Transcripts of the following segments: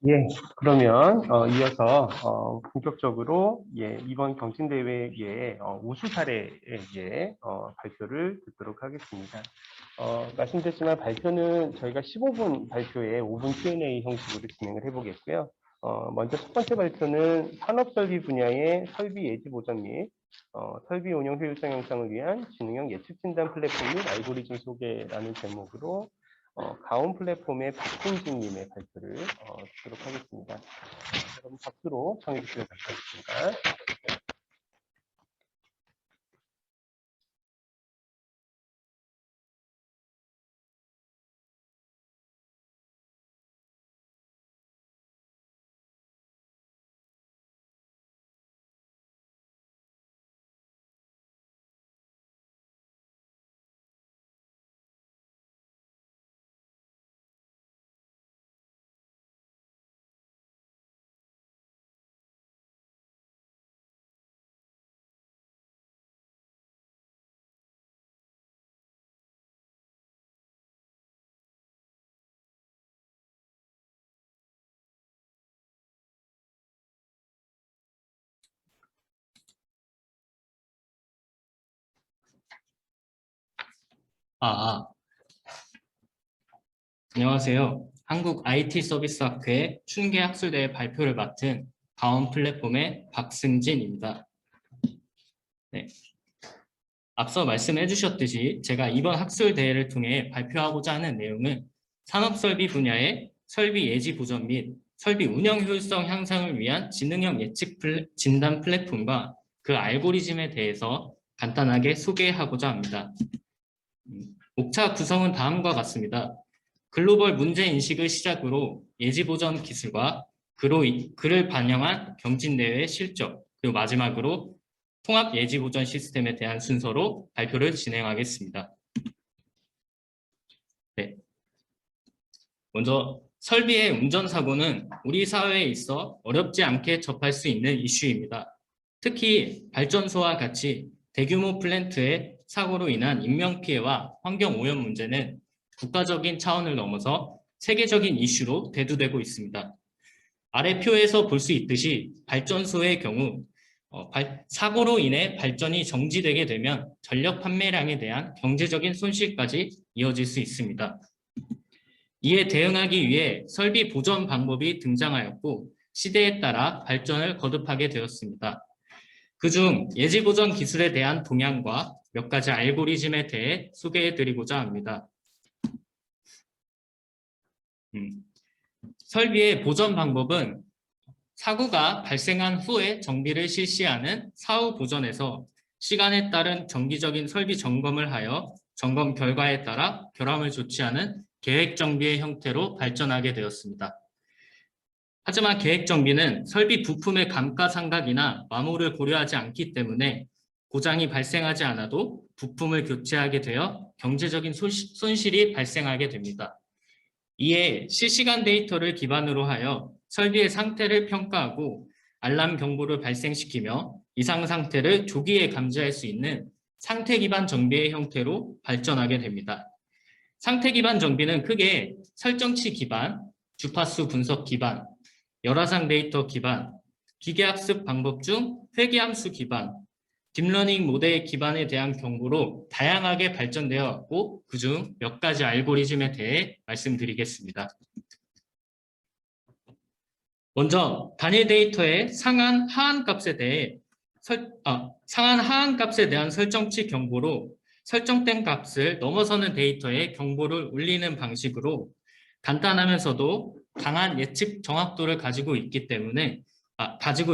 예, 그러면 이어서 본격적으로 이번 경진대회의 우수 사례의 발표를 듣도록 하겠습니다. 말씀드렸지만 발표는 저희가 15분 발표에 5분 Q&A 형식으로 진행을 해보겠고요. 먼저 첫 번째 발표는 산업설비 분야의 설비 예지 보전 및 설비 운영 효율성 향상을 위한 지능형 예측 진단 플랫폼 및 알고리즘 소개라는 제목으로 가온 플랫폼의 박훈진님의 발표를 듣도록 하겠습니다. 여러분 박수로 청해 주시면 감사하겠습니다. 아, 안녕하세요. 한국 IT 서비스 학회 춘계 학술대회 발표를 맡은 가온 플랫폼의 박승진입니다. 네. 앞서 말씀해 주셨듯이 제가 이번 학술대회를 통해 발표하고자 하는 내용은 산업설비 분야의 설비 예지 보전 및 설비 운영 효율성 향상을 위한 지능형 예측 진단 플랫폼과 그 알고리즘에 대해서 간단하게 소개하고자 합니다. 목차 구성은 다음과 같습니다. 글로벌 문제 인식을 시작으로 예지 보전 기술과 그를 반영한 경진대회의 실적, 그리고 마지막으로 통합 예지 보전 시스템에 대한 순서로 발표를 진행하겠습니다. 네. 먼저 설비의 운전사고는 우리 사회에 있어 어렵지 않게 접할 수 있는 이슈입니다. 특히 발전소와 같이 대규모 플랜트의 사고로 인한 인명피해와 환경오염 문제는 국가적인 차원을 넘어서 세계적인 이슈로 대두되고 있습니다. 아래 표에서 볼 수 있듯이 발전소의 경우 사고로 인해 발전이 정지되게 되면 전력 판매량에 대한 경제적인 손실까지 이어질 수 있습니다. 이에 대응하기 위해 설비 보전 방법이 등장하였고 시대에 따라 발전을 거듭하게 되었습니다. 그중 예지 보전 기술에 대한 동향과 몇 가지 알고리즘에 대해 소개해드리고자 합니다. 설비의 보전 방법은 사고가 발생한 후에 정비를 실시하는 사후 보전에서 시간에 따른 정기적인 설비 점검을 하여 점검 결과에 따라 결함을 조치하는 계획 정비의 형태로 발전하게 되었습니다. 하지만 계획 정비는 설비 부품의 감가상각이나 마모를 고려하지 않기 때문에 고장이 발생하지 않아도 부품을 교체하게 되어 경제적인 손실이 발생하게 됩니다. 이에 실시간 데이터를 기반으로 하여 설비의 상태를 평가하고 알람 경보를 발생시키며 이상 상태를 조기에 감지할 수 있는 상태 기반 정비의 형태로 발전하게 됩니다. 상태 기반 정비는 크게 설정치 기반, 주파수 분석 기반, 열화상 데이터 기반, 기계학습 방법 중 회계함수 기반, 딥러닝 모델 기반에 대한 경고로 다양하게 발전되어 왔고 그중 몇 가지 알고리즘에 대해 말씀드리겠습니다. 먼저 단일 데이터의 상한 하한 값에 대한 설정치 경보로 설정된 값을 넘어서는 데이터에 경보를 울리는 방식으로 간단하면서도 강한 예측 정확도를 가지고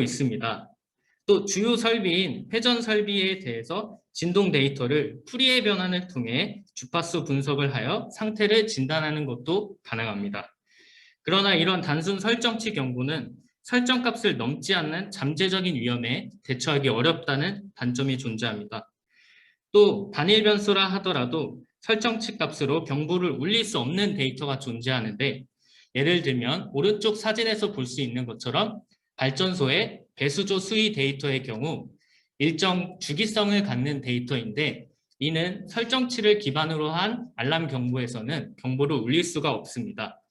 있습니다. 또 주요 설비인 회전 설비에 대해서 진동 데이터를 풀이의 변환을 통해 주파수 분석을 하여 상태를 진단하는 것도 가능합니다. 그러나 이런 단순 설정치 경보는 설정값을 넘지 않는 잠재적인 위험에 대처하기 어렵다는 단점이 존재합니다. 또 단일 변수라 하더라도 설정치 값으로 경보를 울릴 수 없는 데이터가 존재하는데 예를 들면 오른쪽 사진에서 볼 수 있는 것처럼 발전소의 배수조 수위 데이터의 경우 일정 주기성을 갖는 데이터인데 이는 설정치를 기반으로 한 알람 경보에서는 경보를 울릴 수가 없습니다.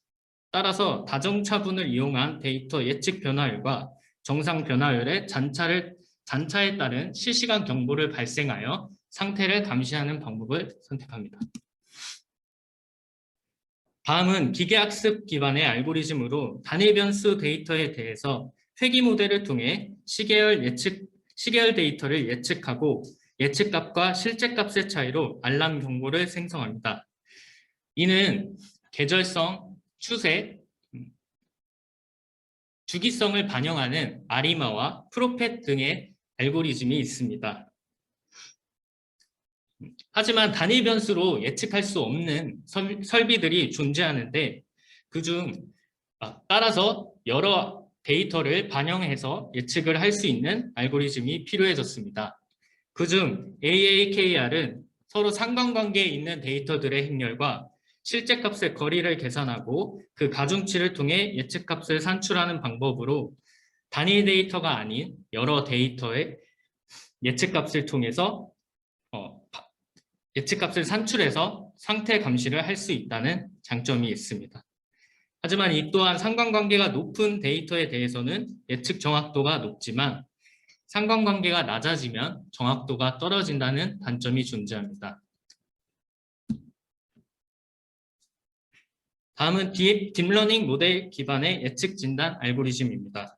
따라서 다정차분을 이용한 데이터 예측 변화율과 정상 변화율의 잔차에 따른 실시간 경보를 발생하여 상태를 감시하는 방법을 선택합니다. 다음은 기계학습 기반의 알고리즘으로 단일 변수 데이터에 대해서 회귀 모델을 통해 시계열 데이터를 예측하고 예측값과 실제값의 차이로 알람 경보를 생성합니다. 이는 계절성, 추세, 주기성을 반영하는 아리마와 프로펫 등의 알고리즘이 있습니다. 하지만 단일 변수로 예측할 수 없는 설비들이 존재하는데 따라서 여러 데이터를 반영해서 예측을 할 수 있는 알고리즘이 필요해졌습니다. 그중 AAKR은 서로 상관관계에 있는 데이터들의 행렬과 실제값의 거리를 계산하고 그 가중치를 통해 예측값을 산출하는 방법으로 단일 데이터가 아닌 여러 데이터의 예측값을 통해서 예측값을 산출해서 상태 감시를 할 수 있다는 장점이 있습니다. 하지만 이 또한 상관관계가 높은 데이터에 대해서는 예측 정확도가 높지만 상관관계가 낮아지면 정확도가 떨어진다는 단점이 존재합니다. 다음은 딥러닝 모델 기반의 예측 진단 알고리즘입니다.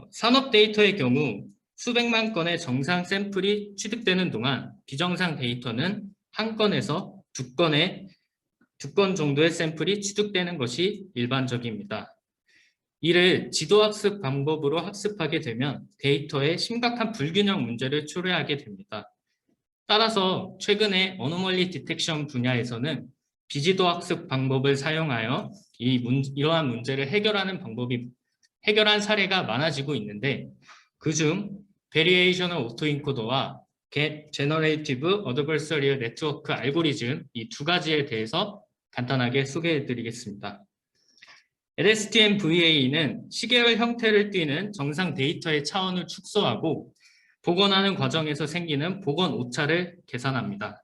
산업 데이터의 경우 수백만 건의 정상 샘플이 취득되는 동안 비정상 데이터는 한 건에서 두 건 정도의 샘플이 취득되는 것이 일반적입니다. 이를 지도학습 방법으로 학습하게 되면 데이터에 심각한 불균형 문제를 초래하게 됩니다. 따라서 최근에 어노멀리 디텍션 분야에서는 비지도학습 방법을 사용하여 이러한 문제를 해결한 사례가 많아지고 있는데 그중 Variational Autoencoder와 Get Generative Adversarial Network 알고리즘 이 두 가지에 대해서 간단하게 소개해 드리겠습니다. LSTM-VA는 시계열 형태를 띠는 정상 데이터의 차원을 축소하고 복원하는 과정에서 생기는 복원 오차를 계산합니다.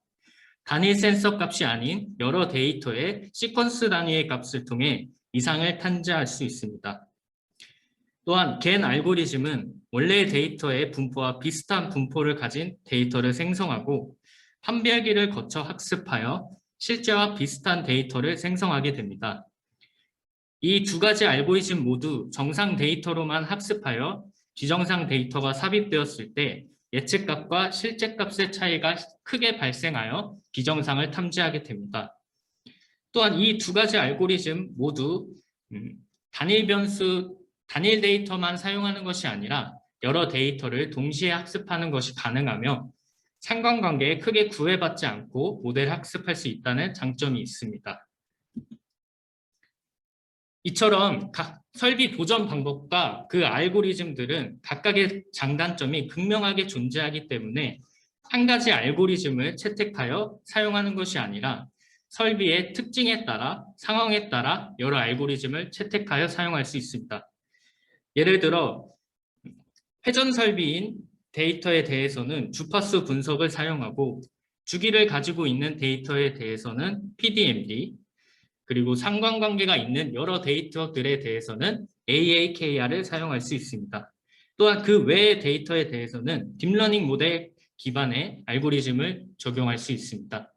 단일 센서 값이 아닌 여러 데이터의 시퀀스 단위의 값을 통해 이상을探知할 수 있습니다. 또한 GAN 알고리즘은 원래의 데이터의 분포와 비슷한 분포를 가진 데이터를 생성하고 판별기를 거쳐 학습하여 실제와 비슷한 데이터를 생성하게 됩니다. 이 두 가지 알고리즘 모두 정상 데이터로만 학습하여 비정상 데이터가 삽입되었을 때 예측값과 실제값의 차이가 크게 발생하여 비정상을 탐지하게 됩니다. 또한 이 두 가지 알고리즘 모두 단일 데이터만 사용하는 것이 아니라 여러 데이터를 동시에 학습하는 것이 가능하며 상관관계에 크게 구애받지 않고 모델 학습할 수 있다는 장점이 있습니다. 이처럼 각 설비 보전 방법과 그 알고리즘들은 각각의 장단점이 극명하게 존재하기 때문에 한 가지 알고리즘을 채택하여 사용하는 것이 아니라 설비의 특징에 따라 상황에 따라 여러 알고리즘을 채택하여 사용할 수 있습니다. 예를 들어 회전 설비인 데이터에 대해서는 주파수 분석을 사용하고 주기를 가지고 있는 데이터에 대해서는 PDMD 그리고 상관관계가 있는 여러 데이터들에 대해서는 AAKR을 사용할 수 있습니다. 또한 그 외의 데이터에 대해서는 딥러닝 모델 기반의 알고리즘을 적용할 수 있습니다.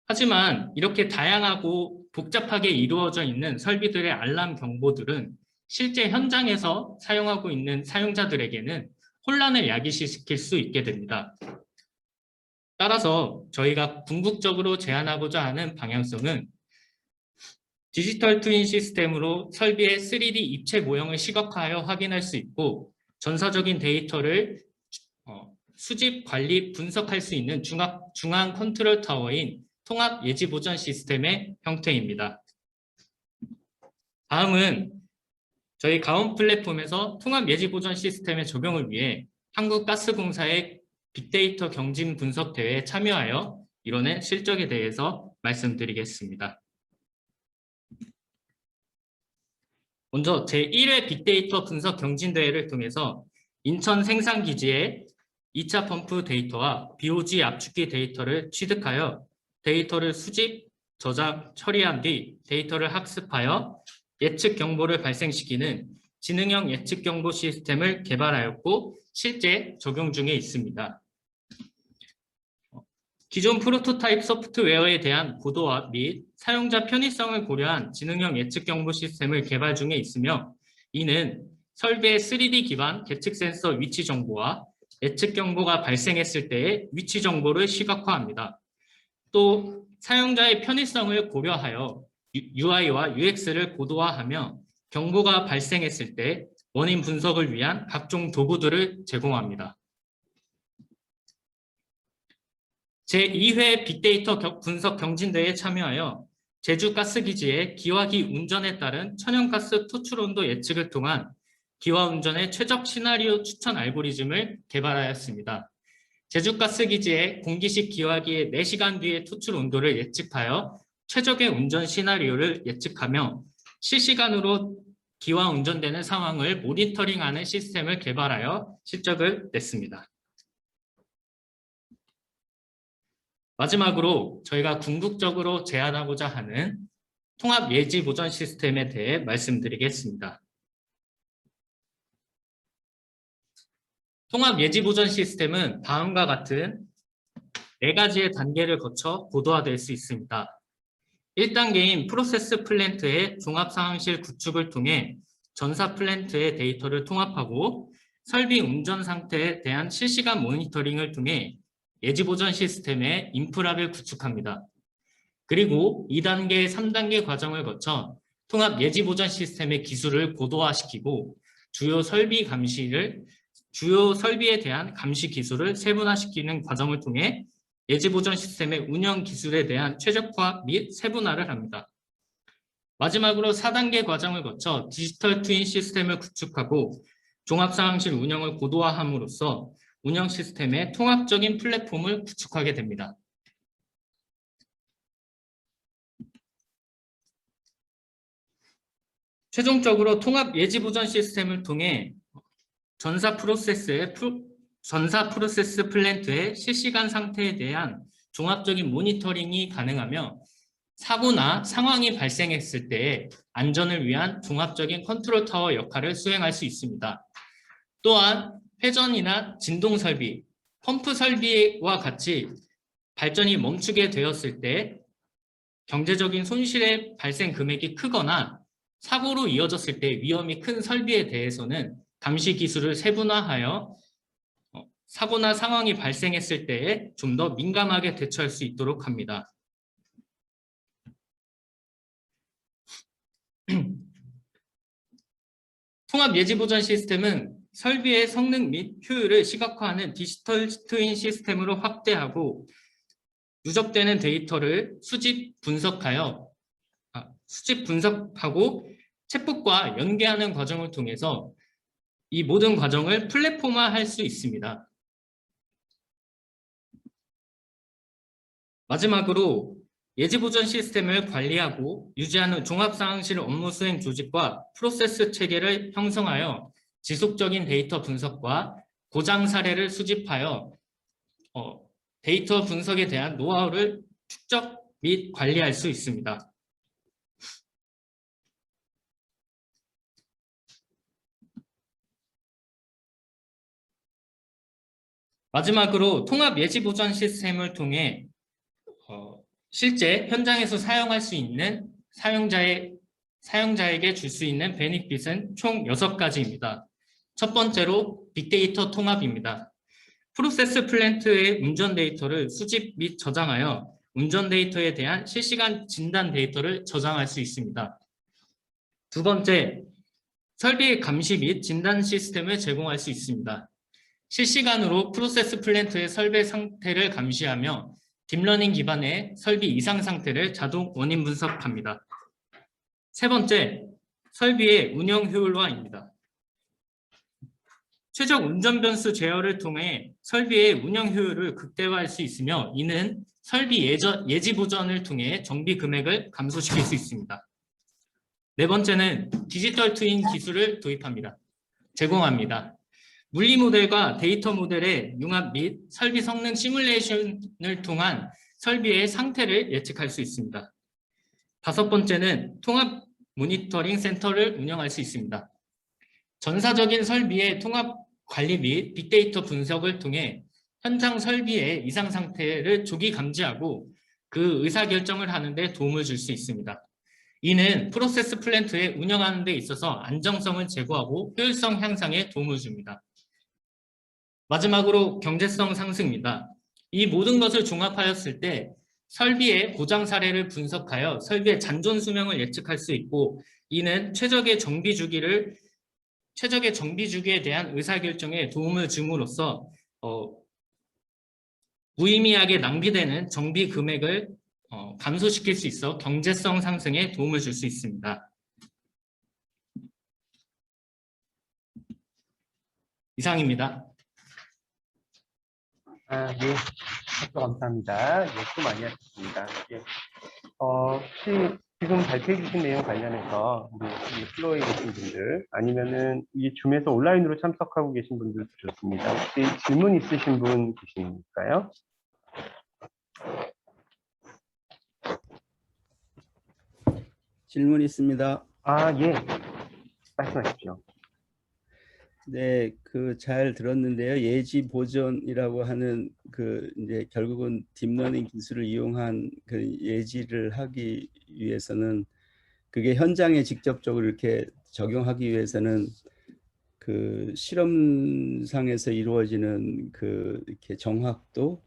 하지만 이렇게 다양하고 복잡하게 이루어져 있는 설비들의 알람 경보들은 실제 현장에서 사용하고 있는 사용자들에게는 혼란을 야기시킬 수 있게 됩니다. 따라서 저희가 궁극적으로 제안하고자 하는 방향성은 디지털 트윈 시스템으로 설비의 3D 입체 모형을 시각화하여 확인할 수 있고 전사적인 데이터를 수집, 관리, 분석할 수 있는 중앙 컨트롤 타워인 통합 예지 보전 시스템의 형태입니다. 다음은 저희 가온 플랫폼에서 통합 예지 보전 시스템의 적용을 위해 한국가스공사의 빅데이터 경진 분석 대회에 참여하여 이뤄낸 실적에 대해서 말씀드리겠습니다. 먼저 제1회 빅데이터 분석 경진대회를 통해서 인천 생산기지의 2차 펌프 데이터와 BOG 압축기 데이터를 취득하여 데이터를 수집, 저장, 처리한 뒤 데이터를 학습하여 예측 경보를 발생시키는 지능형 예측 경보 시스템을 개발하였고 실제 적용 중에 있습니다. 기존 프로토타입 소프트웨어에 대한 고도화 및 사용자 편의성을 고려한 지능형 예측 경보 시스템을 개발 중에 있으며 이는 설비의 3D 기반 계측 센서 위치 정보와 예측 경보가 발생했을 때의 위치 정보를 시각화합니다. 또 사용자의 편의성을 고려하여 UI와 UX를 고도화하며 경보가 발생했을 때 원인 분석을 위한 각종 도구들을 제공합니다. 제2회 빅데이터 분석 경진대회에 참여하여 제주가스기지의 기화기 운전에 따른 천연가스 토출온도 예측을 통한 기화 운전의 최적 시나리오 추천 알고리즘을 개발하였습니다. 제주가스기지의 공기식 기화기의 4시간 뒤의 토출 온도를 예측하여 최적의 운전 시나리오를 예측하며 실시간으로 기화 운전되는 상황을 모니터링하는 시스템을 개발하여 실적을 냈습니다. 마지막으로 저희가 궁극적으로 제안하고자 하는 통합 예지 보전 시스템에 대해 말씀드리겠습니다. 통합 예지 보전 시스템은 다음과 같은 4가지의 단계를 거쳐 고도화될 수 있습니다. 1단계인 프로세스 플랜트의 종합 상황실 구축을 통해 전사 플랜트의 데이터를 통합하고 설비 운전 상태에 대한 실시간 모니터링을 통해 예지 보전 시스템의 인프라를 구축합니다. 그리고 2단계, 3단계 과정을 거쳐 통합 예지 보전 시스템의 기술을 고도화시키고 주요 설비에 대한 감시 기술을 세분화시키는 과정을 통해 예지 보전 시스템의 운영 기술에 대한 최적화 및 세분화를 합니다. 마지막으로 4단계 과정을 거쳐 디지털 트윈 시스템을 구축하고 종합상황실 운영을 고도화함으로써 운영 시스템의 통합적인 플랫폼을 구축하게 됩니다. 최종적으로 통합 예지 보전 시스템을 통해 전사 프로세스 플랜트의 실시간 상태에 대한 종합적인 모니터링이 가능하며 사고나 상황이 발생했을 때 안전을 위한 종합적인 컨트롤 타워 역할을 수행할 수 있습니다. 또한 회전이나 진동 설비, 펌프 설비와 같이 발전이 멈추게 되었을 때 경제적인 손실의 발생 금액이 크거나 사고로 이어졌을 때 위험이 큰 설비에 대해서는 감시 기술을 세분화하여 사고나 상황이 발생했을 때에 좀 더 민감하게 대처할 수 있도록 합니다. 통합 예지 보전 시스템은 설비의 성능 및 효율을 시각화하는 디지털 트윈 시스템으로 확대하고 누적되는 데이터를 수집 분석하고 챗봇과 연계하는 과정을 통해서 이 모든 과정을 플랫폼화할 수 있습니다. 마지막으로 예지 보전 시스템을 관리하고 유지하는 종합상황실 업무 수행 조직과 프로세스 체계를 형성하여 지속적인 데이터 분석과 고장 사례를 수집하여 데이터 분석에 대한 노하우를 축적 및 관리할 수 있습니다. 마지막으로 통합 예지 보전 시스템을 통해 실제 현장에서 사용할 수 있는 사용자에게 줄 수 있는 베니핏은 총 6가지입니다. 첫 번째로 빅데이터 통합입니다. 프로세스 플랜트의 운전 데이터를 수집 및 저장하여 운전 데이터에 대한 실시간 진단 데이터를 저장할 수 있습니다. 두 번째, 설비 감시 및 진단 시스템을 제공할 수 있습니다. 실시간으로 프로세스 플랜트의 설비 상태를 감시하며 딥러닝 기반의 설비 이상 상태를 자동 원인 분석합니다. 세 번째, 설비의 운영 효율화입니다. 최적 운전 변수 제어를 통해 설비의 운영 효율을 극대화할 수 있으며 이는 설비 예지 보전을 통해 정비 금액을 감소시킬 수 있습니다. 네 번째는 디지털 트윈 기술을 제공합니다. 물리 모델과 데이터 모델의 융합 및 설비 성능 시뮬레이션을 통한 설비의 상태를 예측할 수 있습니다. 다섯 번째는 통합 모니터링 센터를 운영할 수 있습니다. 전사적인 설비의 통합 관리 및 빅데이터 분석을 통해 현장 설비의 이상 상태를 조기 감지하고 그 의사결정을 하는 데 도움을 줄 수 있습니다. 이는 프로세스 플랜트에 운영하는 데 있어서 안정성을 제고하고 효율성 향상에 도움을 줍니다. 마지막으로 경제성 상승입니다. 이 모든 것을 종합하였을 때 설비의 고장 사례를 분석하여 설비의 잔존 수명을 예측할 수 있고, 이는 최적의 정비 주기에 대한 의사결정에 도움을 줌으로써 무의미하게 낭비되는 정비 금액을 감소시킬 수 있어 경제성 상승에 도움을 줄 수 있습니다. 이상입니다. 예. 답변 감사합니다. 예, 수고 많이 하셨습니다. 예. 혹시 지금 발표해 주신 내용 관련해서 우리 플로어에 계신 분들 아니면은 이 줌에서 온라인으로 참석하고 계신 분들도 좋습니다. 혹시 질문 있으신 분 계십니까요? 질문 있습니다. 예. 말씀하십시오. 네, 잘 들었는데요. 예지 보존이라고 하는 이제 결국은 딥러닝 기술을 이용한 그 예지를 하기 위해서는 그게 현장에 직접적으로 이렇게 적용하기 위해서는 그 실험상에서 이루어지는 이렇게 정확도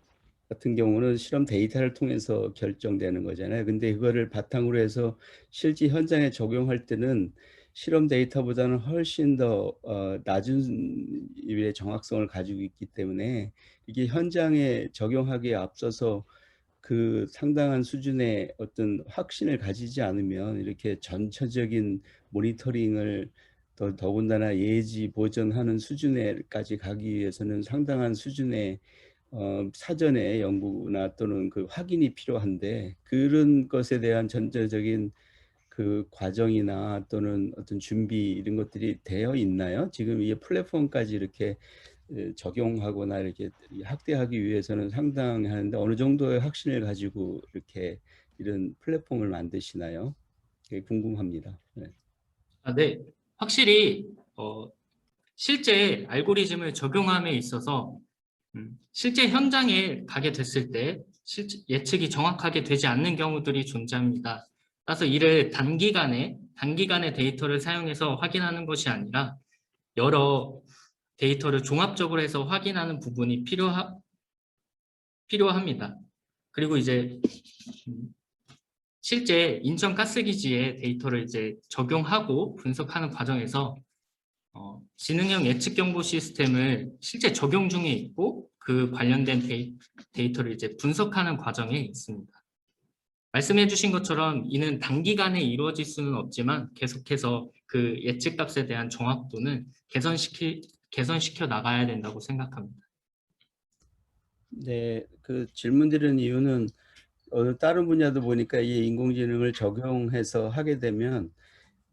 같은 경우는 실험 데이터를 통해서 결정되는 거잖아요. 근데 그거를 바탕으로 해서 실제 현장에 적용할 때는 실험 데이터보다는 훨씬 더 낮은 위의 정확성을 가지고 있기 때문에 이게 현장에 적용하기에 앞서서 그 상당한 수준의 어떤 확신을 가지지 않으면 이렇게 전체적인 모니터링을 더군다나 예지 보존하는 수준에까지 가기 위해서는 상당한 수준의 사전에 연구나 또는 그 확인이 필요한데, 그런 것에 대한 전체적인 그 과정이나 또는 어떤 준비 이런 것들이 되어 있나요? 지금 이 플랫폼까지 이렇게 적용하거나 이렇게 확대하기 위해서는 상당히 하는데 어느 정도의 확신을 가지고 이렇게 이런 플랫폼을 만드시나요? 그게 궁금합니다. 네. 네, 확실히 실제 알고리즘을 적용함에 있어서 실제 현장에 가게 됐을 때 예측이 정확하게 되지 않는 경우들이 존재합니다. 따라서 이를 단기간에 데이터를 사용해서 확인하는 것이 아니라 여러 데이터를 종합적으로 해서 확인하는 부분이 필요합니다. 그리고 이제 실제 인천 가스기지의 데이터를 이제 적용하고 분석하는 과정에서 지능형 예측 경보 시스템을 실제 적용 중에 있고 그 관련된 데이터를 이제 분석하는 과정에 있습니다. 말씀해 주신 것처럼 이는 단기간에 이루어질 수는 없지만 계속해서 그 예측값에 대한 정확도는 개선시켜 나가야 된다고 생각합니다. 네, 그 질문 드리는 이유는 다른 분야도 보니까 이 인공지능을 적용해서 하게 되면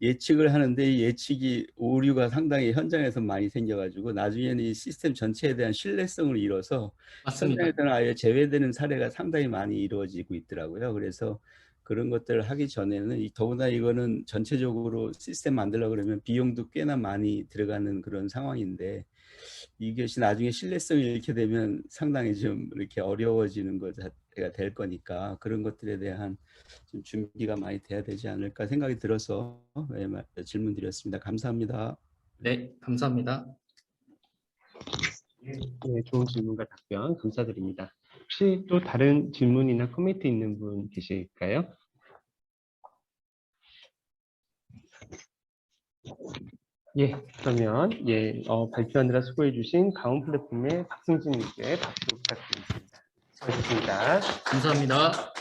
예측을 하는데 이 예측이 오류가 상당히 현장에서 많이 생겨가지고 나중에는 이 시스템 전체에 대한 신뢰성을 잃어서 맞습니다. 현장에서는 아예 제외되는 사례가 상당히 많이 이루어지고 있더라고요. 그래서 그런 것들을 하기 전에는 더구나 이거는 전체적으로 시스템 만들려고 그러면 비용도 꽤나 많이 들어가는 그런 상황인데, 이것이 나중에 신뢰성이 잃게 되면 상당히 좀 이렇게 어려워지는 것가 될 거니까 그런 것들에 대한 좀 준비가 많이 돼야 되지 않을까 생각이 들어서 질문 드렸습니다. 감사합니다. 네, 감사합니다. 네, 좋은 질문과 답변 감사드립니다. 혹시 또 다른 질문이나 코멘트 있는 분 계실까요? 예, 그러면 발표하느라 수고해 주신 가온 플랫폼의 박승진님께 박수 부탁드리겠습니다. 수고하셨습니다. 감사합니다.